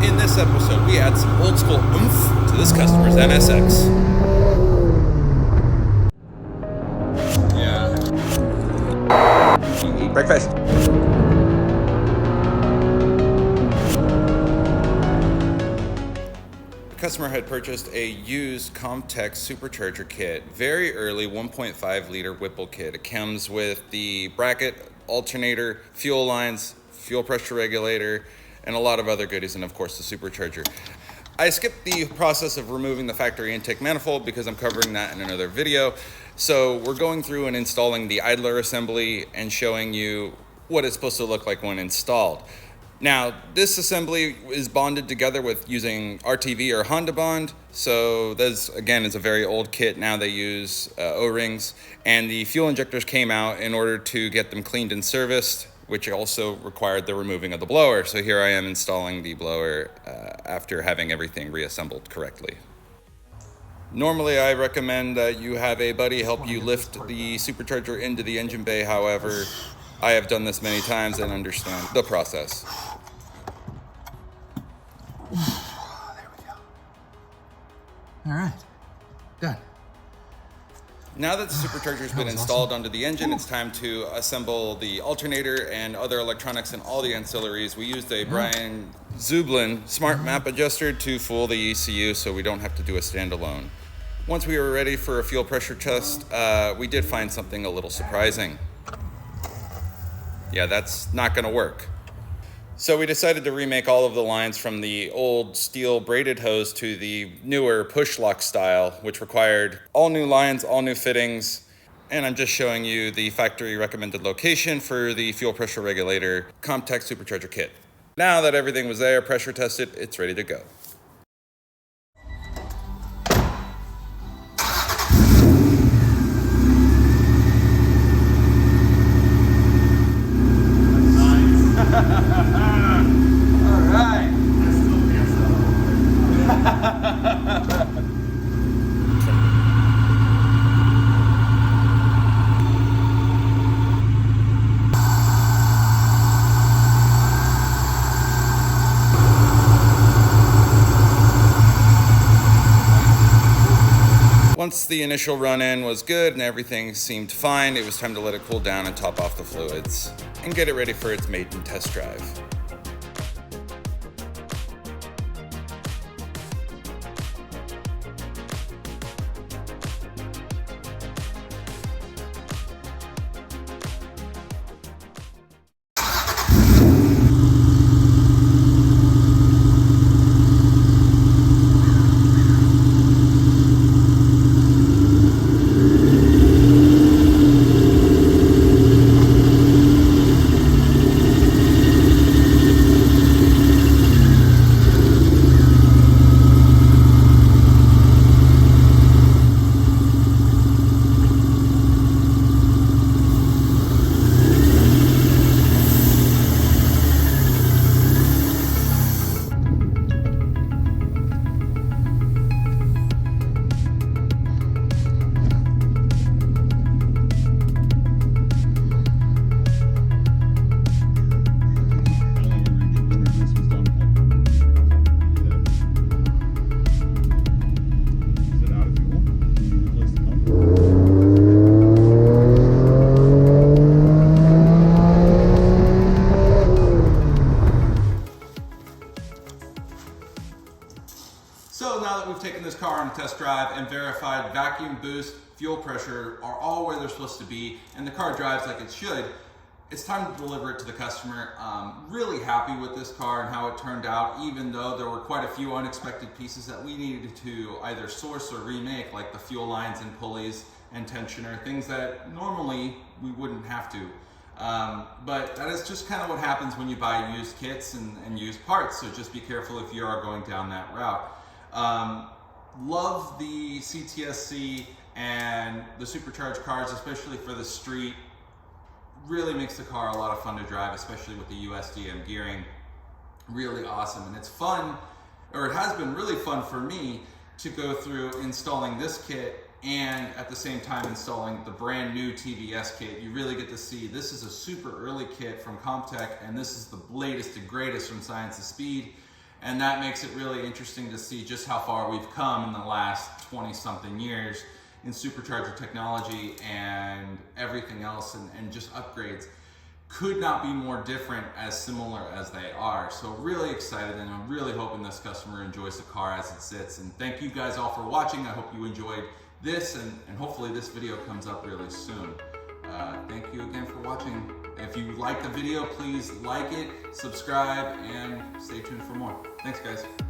In this episode, we add some old school oomph to this customer's NSX. Yeah. Breakfast. The customer had purchased a used Comptech Supercharger kit, very early 1.5 liter Whipple kit. It comes with the bracket, alternator, fuel lines, fuel pressure regulator, and a lot of other goodies, and of course the supercharger. I skipped the process of removing the factory intake manifold because I'm covering that in another video. So we're going through and installing the idler assembly and showing you what it's supposed to look like when installed. Now, this assembly is bonded together with using RTV or Honda Bond. So this, again, is a very old kit. Now they use O-rings, and the fuel injectors came out in order to get them cleaned and serviced, which also required the removing of the blower. So here I am installing the blower after having everything reassembled correctly. Normally I recommend that you have a buddy help you lift the supercharger into the engine bay. However, I have done this many times and understand the process. There we go. All right, done. Now that the supercharger has been installed onto the engine, it's time to assemble the alternator and other electronics and all the ancillaries. We used a Brian Zublin smart map adjuster to fool the ECU so we don't have to do a standalone. Once we were ready for a fuel pressure test, we did find something a little surprising. Yeah, that's not gonna work. So we decided to remake all of the lines from the old steel braided hose to the newer push lock style, which required all new lines, all new fittings. And I'm just showing you the factory recommended location for the fuel pressure regulator Comptech Supercharger kit. Now that everything was there, pressure tested, it's ready to go. Once the initial run-in was good and everything seemed fine, it was time to let it cool down and top off the fluids and get it ready for its maiden test drive. So now that we've taken this car on a test drive and verified vacuum boost, fuel pressure are all where they're supposed to be, and the car drives like it should, it's time to deliver it to the customer. Really happy with this car and how it turned out, even though there were quite a few unexpected pieces that we needed to either source or remake, like the fuel lines and pulleys and tensioner, things that normally we wouldn't have to. But that is just kind of what happens when you buy used kits and used parts, so just be careful if you are going down that route. Love the CTSC and the supercharged cars, especially for the street. Really makes the car a lot of fun to drive, especially with the USDM gearing. Really awesome, and it's fun, or it has been really fun for me to go through installing this kit and at the same time installing the brand new TVS kit. You really get to see this is a super early kit from Comptech, and this is the latest and greatest from Science of Speed. And that makes it really interesting to see just how far we've come in the last 20 something years in supercharger technology and everything else, and just upgrades. Could not be more different, as similar as they are. So really excited, and I'm really hoping this customer enjoys the car as it sits. And thank you guys all for watching. I hope you enjoyed this, and hopefully this video comes up really soon. Thank you again for watching. If you like the video, please like it, subscribe, and stay tuned for more. Thanks, guys.